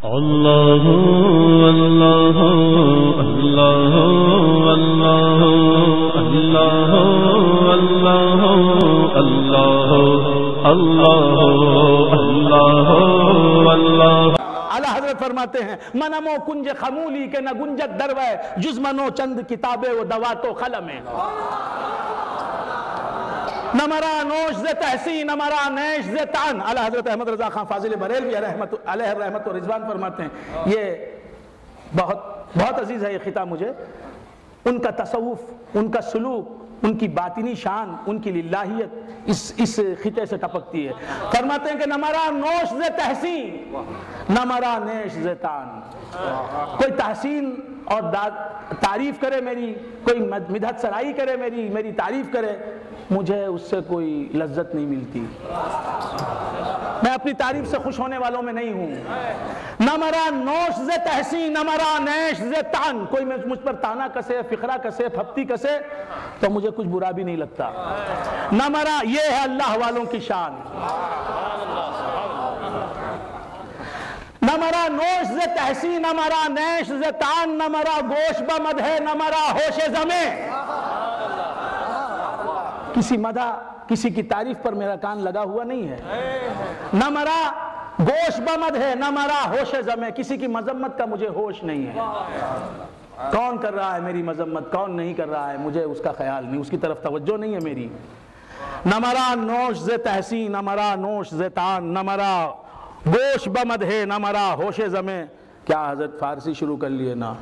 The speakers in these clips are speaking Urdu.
اللہ اللہ اللہ اللہ اللہ اللہ اللہ اللہ اللہ۔ اعلیٰ حضرت فرماتے ہیں منمو کنج خمولی کے نہ گنجت دروے جز منو چند کتابیں و دواتو قلمیں، نہ مرا نوش ز تحسین نہ مرا نیش ز تان۔ اعلیٰ حضرت احمد رضا خان فاضل بریلوی علیہ رحمت و رضوان فرماتے ہیں، یہ بہت عزیز ہے یہ خطاب مجھے، ان کا تصوف، ان کا سلوک، ان کی باطنی شان، ان کی للہیت اس خطے سے ٹپکتی ہے۔ فرماتے ہیں کہ نہ مرا نوش ز تحسین نہ مرا نیش ز تان، کوئی تحسین اور تعریف کرے میری، کوئی مدحت سرائی کرے میری تعریف کرے، مجھے اس سے کوئی لذت نہیں ملتی، میں اپنی تعریف سے خوش ہونے والوں میں نہیں ہوں۔ نہ مرا نوش ز تحسین نہ مرا نیش ز تان، کوئی مجھ پر تانا کسے، فقرہ کسے، پھپتی کسے تو مجھے کچھ برا بھی نہیں لگتا۔ نہ مرا، یہ ہے اللہ والوں کی شان۔ نہ مرا نوش ز تحسین نہ مرا نیش ز تان، نہ مرا گوش بمد ہے نہ مرا ہوش زمیں، کسی مدح، کسی کی تعریف پر میرا کان لگا ہوا نہیں ہے۔ نہ مرا گوش بمد ہے نہ مرا ہوش زمیں، کسی کی مذمت کا مجھے ہوش نہیں ہے، کون کر رہا ہے میری مذمت، کون نہیں کر رہا ہے، مجھے اس کا خیال نہیں، اس کی طرف توجہ نہیں ہے میری۔ نہ مرا نوش ز تحسین نہ مرا نوش ز تان، نہ مرا گوش بمد ہے نہ مرا ہوش زمیں۔ کیا حضرت فارسی شروع کر لیے نا،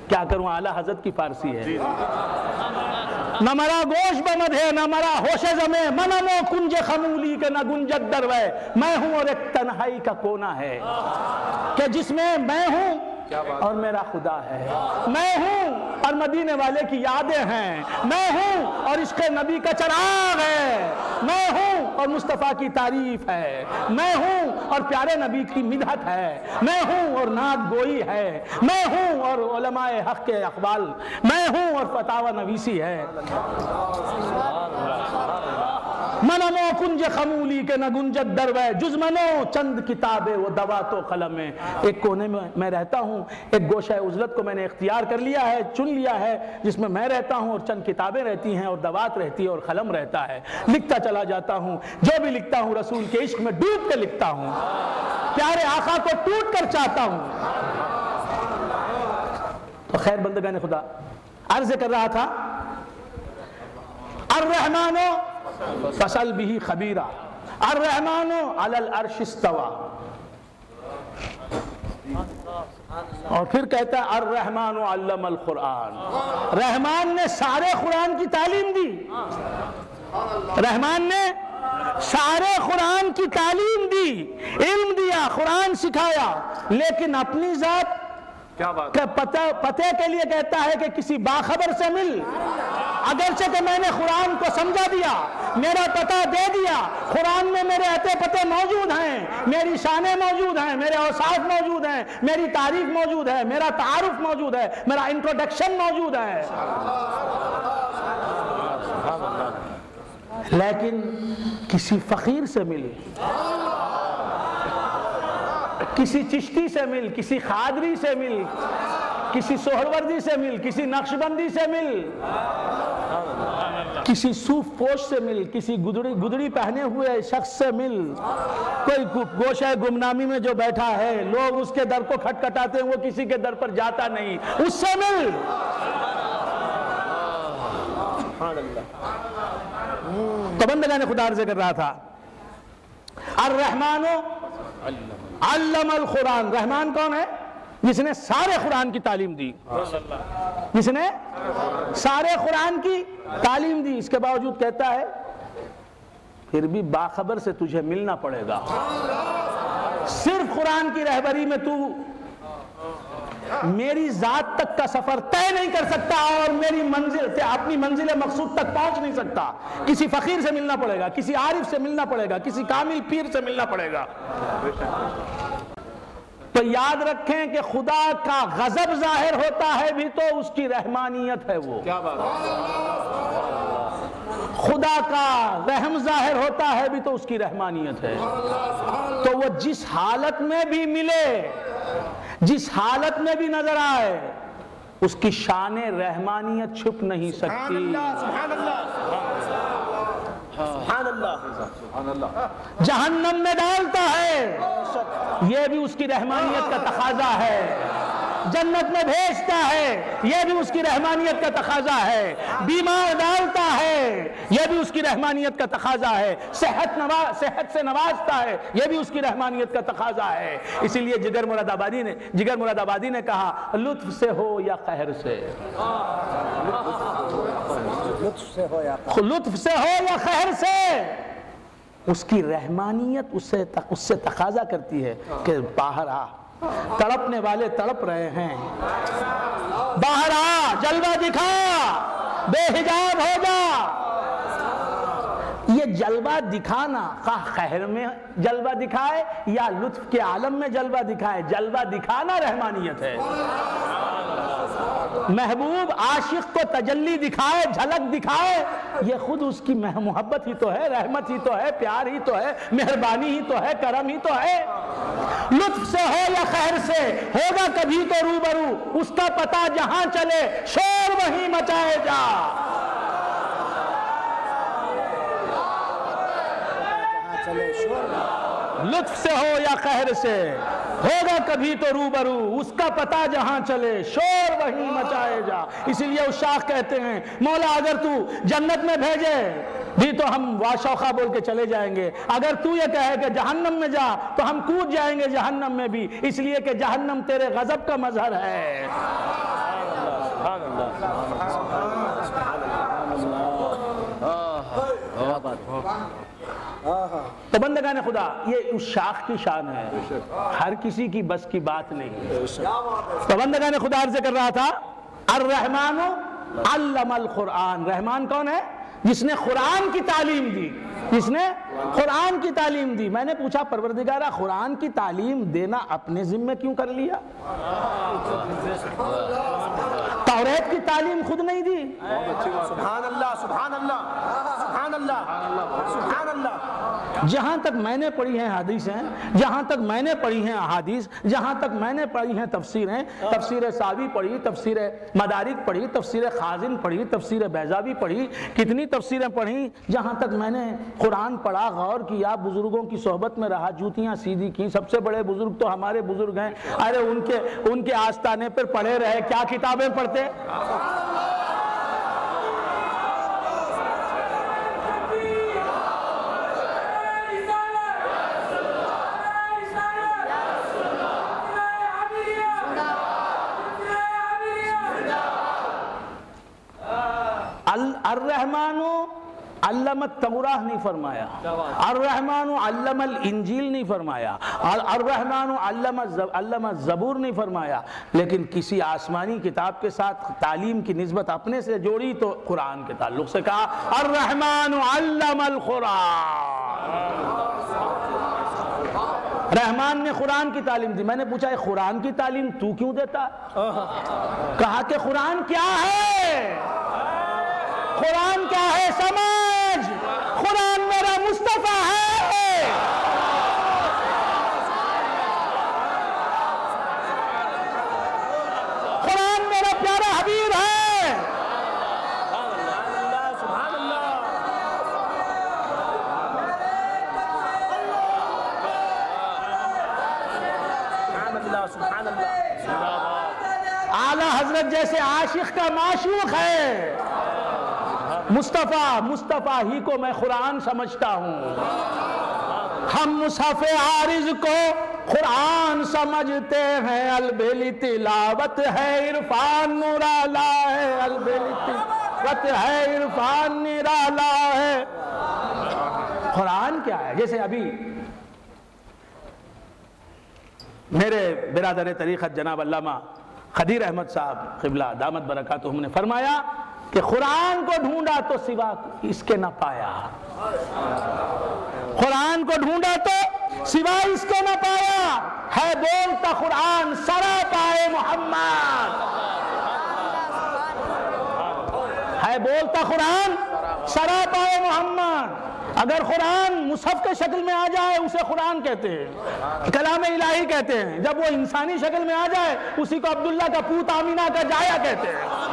کیا کروں، اعلیٰ حضرت کی فارسی ہے۔ نہ مرا گوش بمد ہے نہ مرا ہوش زمیں، منمو کنج خمولی کے نہ گنجت دروے، میں ہوں اور ایک تنہائی کا کونا ہے کہ جس میں میں ہوں اور میرا خدا ہے، میں ہوں اور مدینے والے کی یادیں ہیں، میں ہوں اور عشق نبی کا چراغ ہے، میں ہوں اور مصطفیٰ کی تعریف ہے، میں ہوں اور پیارے نبی کی مدحت ہے، میں ہوں اور نعت گوئی ہے، میں ہوں اور علماء حق کے اقوال، میں ہوں اور فتاوی نویسی ہے۔ منمو کنج خمولی کے نہ گنجت دروے جز منو چند کتابیں و دوات و قلمیں، ایک کونے میں میں رہتا ہوں، ایک گوشہ عزلت کو میں نے اختیار کر لیا ہے، چن لیا ہے، جس میں میں رہتا ہوں اور چند کتابیں رہتی ہیں اور دوات رہتی ہے اور قلم رہتا ہے، لکھتا چلا جاتا ہوں، جو بھی لکھتا ہوں رسول کے عشق میں ڈوب کے لکھتا ہوں، پیارے آقا کو ٹوٹ کر چاہتا ہوں۔ تو خیر بندگان خدا، عرض کر رہا تھا الرحمن فسل بھی خبیرہ، الرحمن علی العرش استوى، اور پھر کہتا ہے الرحمن علم القرآن، رحمان نے سارے قرآن کی تعلیم دی، رحمان نے سارے قرآن کی تعلیم دی، علم دیا، قرآن سکھایا، لیکن اپنی ذات پتے کے لیے کہتا ہے کہ کسی باخبر سے مل، اگرچہ کہ میں نے قرآن کو سمجھا دیا، میرا پتہ دے دیا، قرآن میں میرے اتے پتے موجود ہیں، میری شانیں موجود ہیں، میرے اوصاف موجود ہیں، میری تعریف موجود ہے، میرا تعارف موجود ہے، میرا انٹروڈکشن موجود ہے، لیکن کسی فقیر سے مل، کسی چشتی سے مل، کسی خادری سے مل، کسی سہروردی سے مل، کسی نقشبندی سے مل، کسی صوف پوش سے مل، کسی گدڑی پہنے ہوئے شخص سے مل، کوئی گوشہ گمنامی میں جو بیٹھا ہے لوگ اس کے در کو کھٹکھٹاتے ہیں، وہ کسی کے در پر جاتا نہیں، اس سے مل۔ تو بندگان خدا عرض کر رہا تھا الرحمن علم القرآن، رحمان کون ہے؟ جس نے سارے قرآن کی تعلیم دی، جس نے سارے قرآن کی تعلیم دی، اس کے باوجود کہتا ہے پھر بھی باخبر سے تجھے ملنا پڑے گا، صرف قرآن کی رہبری میں تو میری ذات تک کا سفر طے نہیں کر سکتا اور میری منزل سے اپنی منزل مقصود تک پہنچ نہیں سکتا، کسی فقیر سے ملنا پڑے گا، کسی عارف سے ملنا پڑے گا، کسی کامل پیر سے ملنا پڑے گا۔ تو یاد رکھیں کہ خدا کا غضب ظاہر ہوتا ہے بھی تو اس کی رحمانیت ہے، وہ خدا کا رحم ظاہر ہوتا ہے بھی تو اس کی رحمانیت ہے. تو وہ جس حالت میں بھی ملے، جس حالت میں بھی نظر آئے، اس کی شان رحمانیت چھپ نہیں سکتی. سبحان اللہ سبحان اللہ. جہنم میں ڈالتا ہے، یہ بھی اس کی رحمانیت کا تقاضا ہے. جنت میں بھیجتا ہے، یہ بھی اس کی رحمانیت کا تقاضا ہے. بیمار ڈالتا ہے، یہ بھی اس کی رحمانیت کا تقاضا ہے. صحت سے نوازتا ہے، یہ بھی اس کی رحمانیت کا تقاضا ہے. اسی لیے جگر مراد آبادی نے کہا لطف سے ہو یا قہر سے، لطف سے ہو یا قہر سے، اس کی رحمانیت اس سے تقاضا کرتی ہے کہ باہر آ. تڑپنے والے تڑپ رہے ہیں، باہر آ، جلوہ دکھا، بے حجاب ہو جا. یہ جلوہ دکھانا خواہ قہر میں جلوہ دکھائے یا لطف کے عالم میں جلوہ دکھائے، جلوہ دکھانا رحمانیت ہے. محبوب عاشق کو تجلی دکھائے، جھلک دکھائے، یہ خود اس کی محبت ہی تو ہے، رحمت ہی تو ہے، پیار ہی تو ہے، مہربانی ہی تو ہے، کرم ہی تو ہے. لطف سے ہو یا خیر سے، ہوگا کبھی تو روبرو، اس کا پتہ جہاں چلے شور وہیں مچائے جا. لطف سے ہو یا قہر سے، ہوگا کبھی تو روبرو، اس کا پتہ جہاں چلے شور وہیں مچائے جا. اسی لیے اس شاخ کہتے ہیں مولا اگر تو جنت میں بھیجے بھی تو ہم واشوخا بول کے چلے جائیں گے، اگر تو یہ کہے کہ جہنم میں جا تو ہم کود جائیں گے جہنم میں بھی، اس لیے کہ جہنم تیرے غضب کا مظہر ہے. تو بندگان خدا، یہ اس شاخ کی شان ہے، ہر کسی کی بس کی بات نہیں. تو بندگان خدا عرض کر رہا تھا الرحمن علم القرآن. رحمان کون ہے؟ جس نے قرآن کی تعلیم دی، جس نے قرآن کی تعلیم دی. میں نے پوچھا پروردگارہ قرآن کی تعلیم دینا اپنے ذمہ کیوں کر لیا؟ توریت کی تعلیم خود نہیں دی. سبحان اللہ سبحان اللہ سبحان اللہ سبحان اللہ. جہاں تک میں نے پڑھی ہیں حدیثیں، جہاں تک میں نے پڑھی ہیں احادیث، جہاں تک میں نے پڑھی ہیں تفسیریں، تفسیر ساوی پڑھی، تفسیر مدارک پڑھی، تفسیر خازن پڑھی، تفسیر بیضاوی پڑھی، کتنی تفسیریں پڑھی. جہاں تک میں نے قرآن پڑھا، غور کیا، بزرگوں کی صحبت میں رہا، جوتیاں سیدھی کی. سب سے بڑے بزرگ تو ہمارے بزرگ ہیں. ارے ان کے آستانے پر پڑھے رہے، کیا کتابیں پڑھتے. الرحمن علم التوراہ نہیں فرمایا، الرحمن علم الانجیل نہیں فرمایا، الرحمن علم الزبور نہیں فرمایا. لیکن کسی آسمانی کتاب کے ساتھ تعلیم کی نسبت اپنے سے جوڑی تو قرآن کے تعلق سے کہا الرحمن علم القرآن. رحمان نے قرآن کی تعلیم دی. میں نے پوچھا قرآن کی تعلیم تو کیوں دیتا؟ کہا کہ قرآن کیا ہے، قرآن کیا ہے سمجھ، قرآن میرا مصطفیٰ ہے. قرآن میرا پیارا حبیب ہے. سبحان اللہ. سبحان اللہ. اعلیٰ حضرت جیسے عاشق کا معشوق ہے، مصطفیٰ ہی کو میں قرآن سمجھتا ہوں. ہم مصحف عارض کو قرآن سمجھتے ہیں، البیلی تلاوت ہے عرفان نرالا ہے، البیلی تلاوت ہے عرفان نرالا ہے. قرآن کیا ہے؟ جیسے ابھی میرے برادر طریقت جناب علامہ خدیر احمد صاحب قبلہ دامت برکاتہم نے فرمایا کہ قرآن کو ڈھونڈا تو سوا اس کے نہ پایا، قرآن کو ڈھونڈا تو سوا اس کے نہ پایا. ہے بولتا قرآن سرا پائے محمد، ہے بولتا قرآن سراپا محمد. اگر قرآن مصحف کے شکل میں آ جائے اسے قرآن کہتے ہیں, کلام الہی کہتے ہیں. جب وہ انسانی شکل میں آ جائے اسی کو عبداللہ کا پوت آمینہ کا جایا کہتے ہیں.